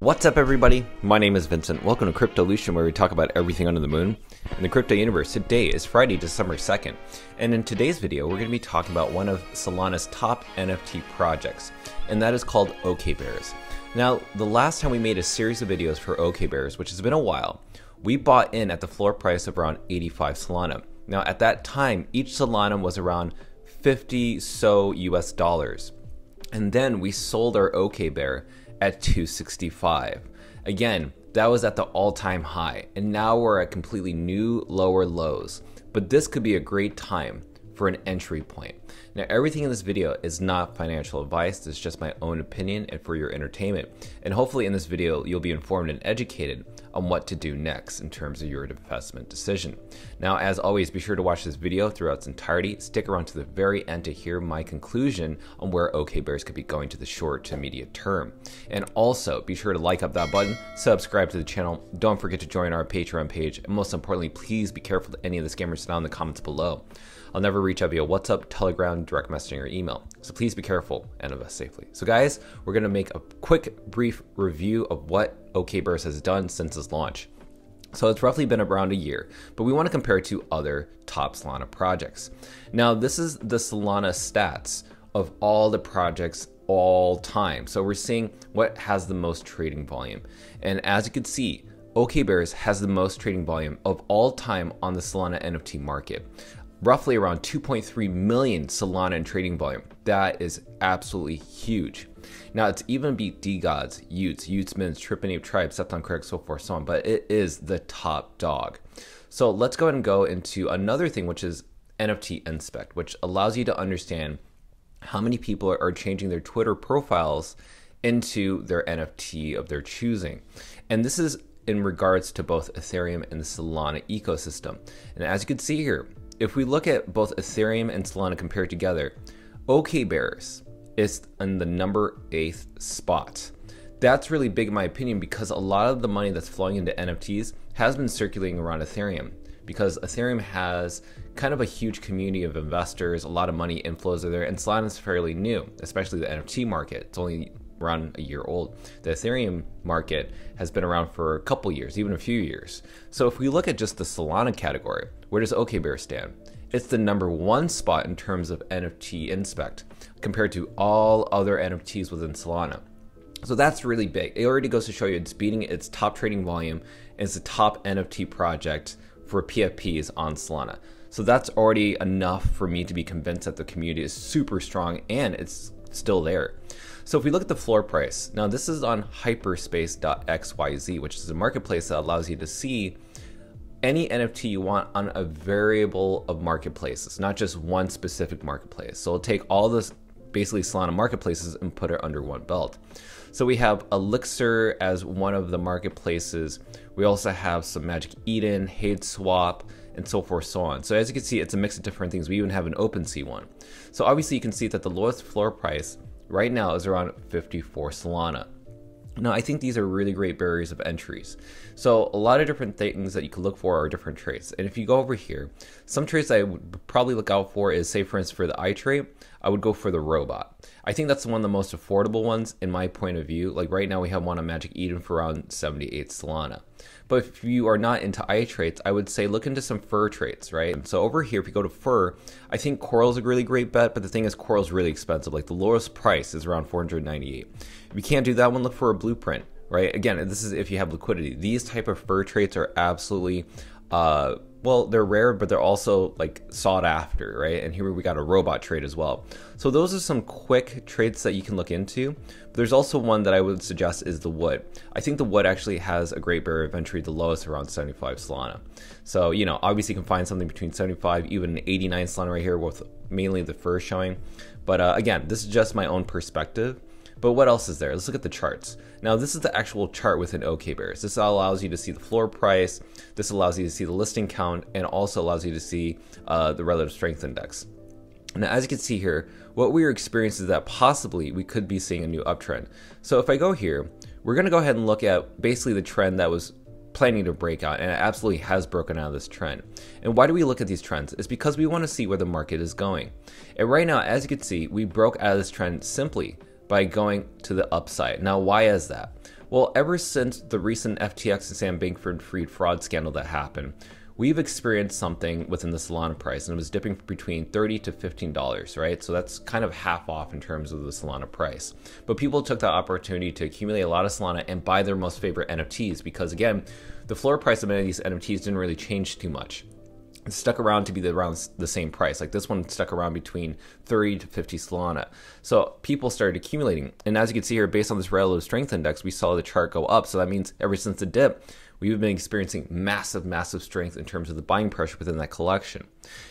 What's up, everybody? My name is Vincent. Welcome to Cryptolution, where we talk about everything under the moon. In the crypto universe, today is Friday, December 2nd. And in today's video, we're going to be talking about one of Solana's top NFT projects, and that is called OKBears. Now, the last time we made a series of videos for OKBears, which has been a while, we bought in at the floor price of around 85 Solana. Now, at that time, each Solana was around 50 US dollars. And then we sold our OKBear at 265. Again, that was at the all-time high, and now we're at completely new lower lows. But this could be a great time for an entry point. Now, everything in this video is not financial advice. It's just my own opinion and for your entertainment. And hopefully in this video, you'll be informed and educated on what to do next in terms of your investment decision. Now, as always, be sure to watch this video throughout its entirety. Stick around to the very end to hear my conclusion on where OKBears could be going to the short to immediate term. And also, be sure to like up that button, subscribe to the channel, don't forget to join our Patreon page, and most importantly, please be careful to any of the scammers down in the comments below. I'll never reach out via WhatsApp, Telegram, direct messaging, or email. So please be careful and invest safely. So guys, we're gonna make a quick, brief review of what OKBears has done since its launch. So it's roughly been around a year, but we want to compare it to other top Solana projects. Now, this is the Solana stats of all the projects all time. So we're seeing what has the most trading volume. And as you can see, OKBears has the most trading volume of all time on the Solana NFT market. Roughly around 2.3 million Solana in trading volume. That is absolutely huge. Now, it's even beat DeGods, Utes, Utesmans, Trippin' Ape Tribe, Septon Craig, so forth, so on, but it is the top dog. So let's go ahead and go into another thing, which is NFT Inspect, which allows you to understand how many people are changing their Twitter profiles into their NFT of their choosing. And this is in regards to both Ethereum and the Solana ecosystem. And as you can see here, if we look at both Ethereum and Solana compared together, OKBears is in the number 8th spot. That's really big in my opinion because a lot of the money that's flowing into NFTs has been circulating around Ethereum because Ethereum has kind of a huge community of investors, a lot of money inflows are there, and Solana is fairly new, especially the NFT market. It's only around a year old. The Ethereum market has been around for a couple years, even a few years. So if we look at just the Solana category, where does OKBears stand? It's the number 1 spot in terms of NFT Inspect compared to all other NFTs within Solana. So that's really big. It already goes to show you it's beating its top trading volume and it's the top NFT project for PFPs on Solana. So that's already enough for me to be convinced that the community is super strong and it's still there. So if we look at the floor price, now this is on hyperspace.xyz, which is a marketplace that allows you to see any NFT you want on a variable of marketplaces, not just one specific marketplace. So it'll take all this basically Solana marketplaces and put it under one belt. So we have Elixir as one of the marketplaces. We also have some Magic Eden, Hate Swap, and so forth, so on. So as you can see, it's a mix of different things. We even have an OpenSea one. So obviously you can see that the lowest floor price right now is around 54 Solana. Now, I think these are really great barriers of entries. So a lot of different things that you can look for are different traits. And if you go over here, some traits I would probably look out for is, say for instance, for the eye trait, I would go for the robot. I think that's one of the most affordable ones in my point of view. Like right now we have one on Magic Eden for around 78 Solana. But if you are not into eye traits, I would say look into some fur traits, right? So over here, if you go to fur, I think coral is a really great bet, but the thing is coral is really expensive. Like the lowest price is around 498. If you can't do that one, look for a blueprint, right? Again, this is if you have liquidity. These type of fur traits are absolutely, well, they're rare, but they're also like sought after, right? And here we got a robot trait as well. So those are some quick traits that you can look into. But there's also one that I would suggest is the wood. I think the wood actually has a great barrier of entry, the lowest around 75 Solana. So, you know, obviously you can find something between 75, even 89 Solana right here with mainly the fur showing. But again, this is just my own perspective. But what else is there? Let's look at the charts. Now, this is the actual chart within OKBears. This allows you to see the floor price. This allows you to see the listing count and also allows you to see the relative strength index. Now, as you can see here, what we're experiencing is that possibly we could be seeing a new uptrend. So if I go here, we're going to go ahead and look at basically the trend that was planning to break out, and it absolutely has broken out of this trend. And why do we look at these trends? It's because we want to see where the market is going. And right now, as you can see, we broke out of this trend simply by going to the upside. Now, why is that? Well, ever since the recent FTX and Sam Bankman-Fried fraud scandal that happened, we've experienced something within the Solana price, and it was dipping between $30 to $15, right? So that's kind of half off in terms of the Solana price. But people took that opportunity to accumulate a lot of Solana and buy their most favorite NFTs because, again, the floor price of many of these NFTs didn't really change too much. It stuck around to be around the same price. Like this one stuck around between 30 to 50 Solana. So people started accumulating. And as you can see here, based on this relative strength index, we saw the chart go up. So that means ever since the dip, we've been experiencing massive strength in terms of the buying pressure within that collection.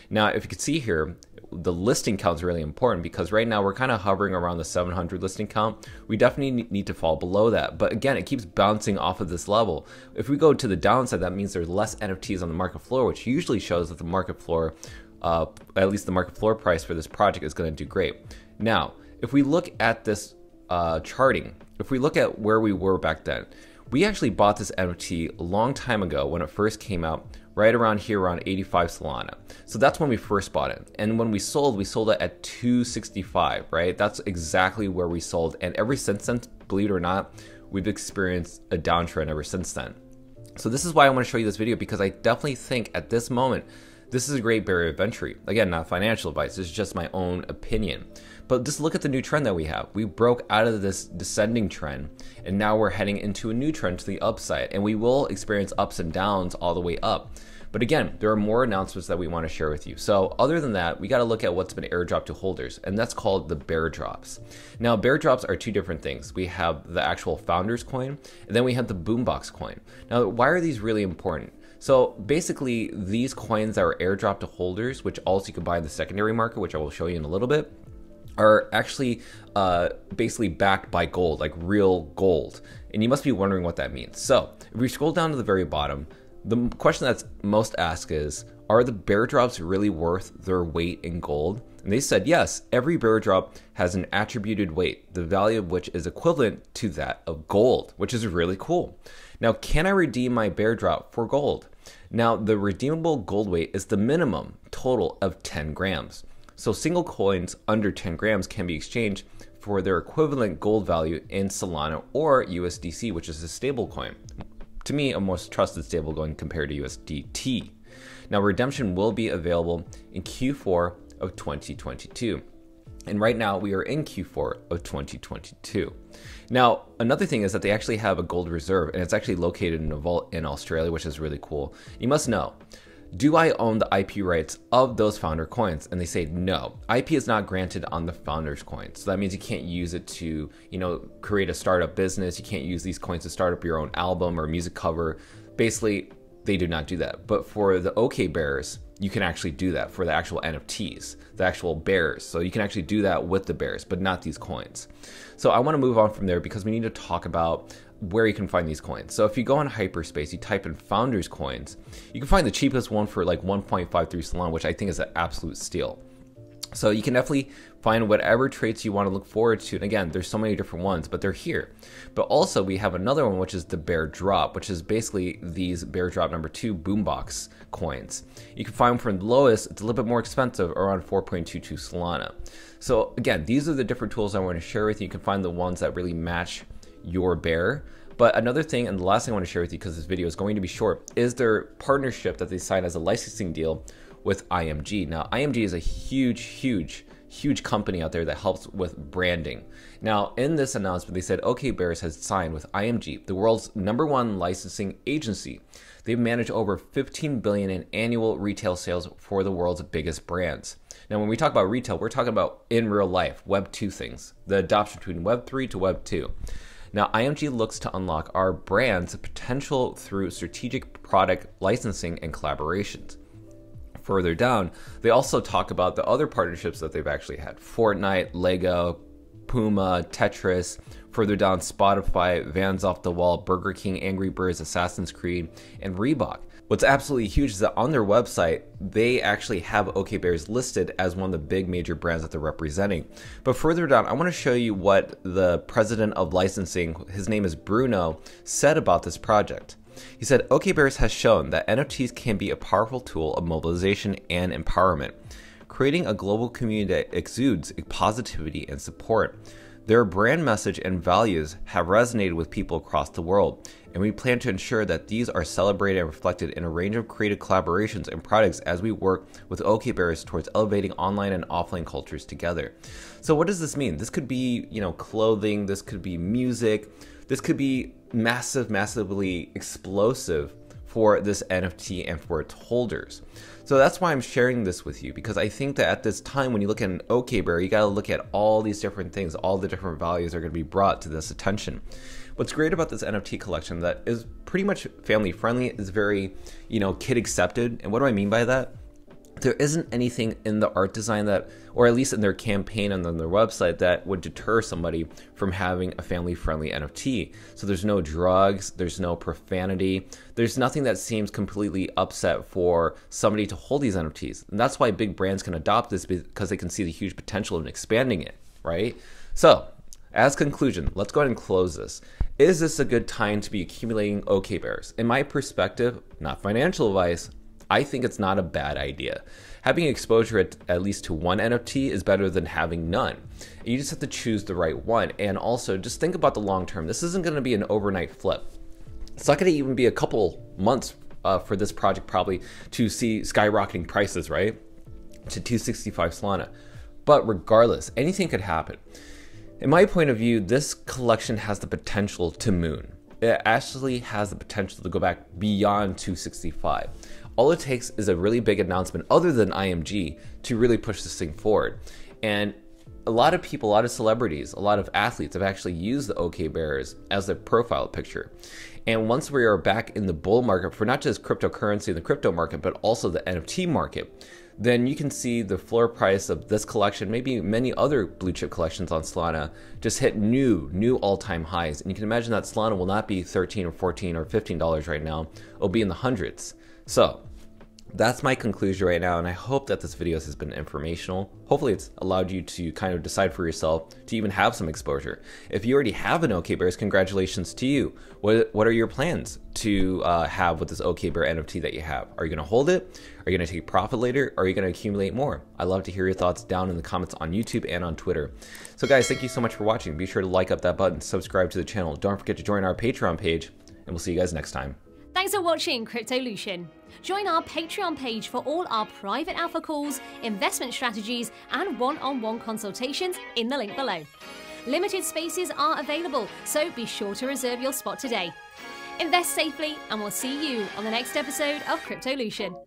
Now, if you can see here, the listing count is really important because right now we're kind of hovering around the 700 listing count. We definitely need to fall below that. But again, it keeps bouncing off of this level. If we go to the downside, that means there's less NFTs on the market floor, which usually shows that the market floor, at least the market floor price for this project is going to do great. Now, if we look at this charting, if we look at where we were back then, we actually bought this NFT a long time ago when it first came out, right around here, around 85 Solana. So that's when we first bought it. And when we sold it at 265, right? That's exactly where we sold. And ever since then, believe it or not, we've experienced a downtrend ever since then. So this is why I want to show you this video, because I definitely think at this moment, this is a great barrier of entry. Again, not financial advice, this is just my own opinion. But just look at the new trend that we have. We broke out of this descending trend, and now we're heading into a new trend to the upside. And we will experience ups and downs all the way up. But again, there are more announcements that we want to share with you. So other than that, we got to look at what's been airdropped to holders, and that's called the bear drops. Now, bear drops are two different things. We have the actual founders coin, and then we have the boombox coin. Now, why are these really important? So basically, these coins that are airdropped to holders, which also you can buy in the secondary market, which I will show you in a little bit, are actually basically backed by gold, like real gold. And you must be wondering what that means. So if we scroll down to the very bottom, the question that's most asked is, are the bear drops really worth their weight in gold? And they said, yes, every bear drop has an attributed weight, the value of which is equivalent to that of gold, which is really cool. Now, can I redeem my bear drop for gold? Now, the redeemable gold weight is the minimum total of 10 grams. So single coins under 10 grams can be exchanged for their equivalent gold value in Solana or USDC, which is a stable coin. To me, a most trusted stablecoin compared to USDT. Now, redemption will be available in Q4 of 2022. And right now we are in Q4 of 2022. Now, another thing is that they actually have a gold reserve, and it's actually located in a vault in Australia, which is really cool. You must know, do I own the IP rights of those founder coins? And they say no. IP is not granted on the founders coins. So that means you can't use it to, create a startup business. You can't use these coins to start up your own album or music cover. Basically, they do not do that. But for the OK bears, you can actually do that for the actual NFTs, the actual bears. So you can actually do that with the bears, but not these coins. So I want to move on from there because we need to talk about where you can find these coins. So if you go on Hyperspace, you type in founders coins, you can find the cheapest one for like 1.53 Solana, which I think is an absolute steal. So you can definitely find whatever traits you want to look forward to. And again, there's so many different ones, but they're here. But also we have another one, which is the bear drop, which is basically these bear drop number 2 boombox coins. You can find them from the lowest, it's a little bit more expensive, around 4.22 Solana. So again, these are the different tools I want to share with you. You can find the ones that really match your bear. But another thing, and the last thing I want to share with you, because this video is going to be short, is their partnership that they signed as a licensing deal with IMG. Now, IMG is a huge company out there that helps with branding. Now, in this announcement, they said OK Bears has signed with IMG, the world's #1 licensing agency. They've managed over 15 billion in annual retail sales for the world's biggest brands. Now, when we talk about retail, we're talking about in real life, Web 2 things, the adoption between Web 3 to Web 2. Now, IMG looks to unlock our brand's potential through strategic product licensing and collaborations. Further down, they also talk about the other partnerships that they've actually had. Fortnite, Lego, Puma, Tetris. Further down, Spotify, Vans Off the Wall, Burger King, Angry Birds, Assassin's Creed, and Reebok. What's absolutely huge is that on their website, they actually have OK Bears listed as one of the big major brands that they're representing. But further down, I want to show you what the president of licensing, his name is Bruno, said about this project. He said, OK Bears has shown that NFTs can be a powerful tool of mobilization and empowerment, creating a global community that exudes positivity and support. Their brand message and values have resonated with people across the world, and we plan to ensure that these are celebrated and reflected in a range of creative collaborations and products as we work with OK Bears towards elevating online and offline cultures together. So what does this mean? This could be, clothing, this could be music, this could be massively explosive for this NFT and for its holders. So that's why I'm sharing this with you, because I think that at this time when you look at an OK Bear, you gotta look at all these different things, all the different values are gonna be brought to this attention. What's great about this NFT collection that is pretty much family friendly, is very, kid accepted. And what do I mean by that? There isn't anything in the art design that, or at least in their campaign and on their website, that would deter somebody from having a family-friendly NFT. So there's no drugs, there's no profanity, there's nothing that seems completely upset for somebody to hold these NFTs. And that's why big brands can adopt this, because they can see the huge potential in expanding it, right? So, as conclusion, let's go ahead and close this. Is this a good time to be accumulating OK Bears? In my perspective, not financial advice, I think it's not a bad idea. Having exposure at least to one NFT is better than having none. You just have to choose the right one. And also just think about the long term. This isn't going to be an overnight flip. It's not going to even be a couple months for this project probably to see skyrocketing prices, right? To 265 Solana. But regardless, anything could happen. In my point of view, this collection has the potential to moon. It actually has the potential to go back beyond 265. All it takes is a really big announcement other than IMG to really push this thing forward. And a lot of people, a lot of celebrities, a lot of athletes have actually used the OK Bears as their profile picture. And once we are back in the bull market for not just cryptocurrency and the crypto market, but also the NFT market, then you can see the floor price of this collection, maybe many other blue chip collections on Solana, just hit new all-time highs. And you can imagine that Solana will not be $13 or $14 or $15 right now. It'll be in the hundreds. So that's my conclusion right now, and I hope that this video has been informational. Hopefully it's allowed you to kind of decide for yourself to even have some exposure. If you already have an OK Bears, congratulations to you. What are your plans to have with this OK Bear NFT that you have? Are you going to hold it? Are you going to take profit later? Or are you going to accumulate more? I'd love to hear your thoughts down in the comments on YouTube and on Twitter. So guys, thank you so much for watching. Be sure to like up that button, subscribe to the channel. Don't forget to join our Patreon page, and we'll see you guys next time. Thanks for watching Cryptolution. Join our Patreon page for all our private alpha calls, investment strategies, and one-on-one consultations in the link below. Limited spaces are available, so be sure to reserve your spot today. Invest safely, and we'll see you on the next episode of Cryptolution.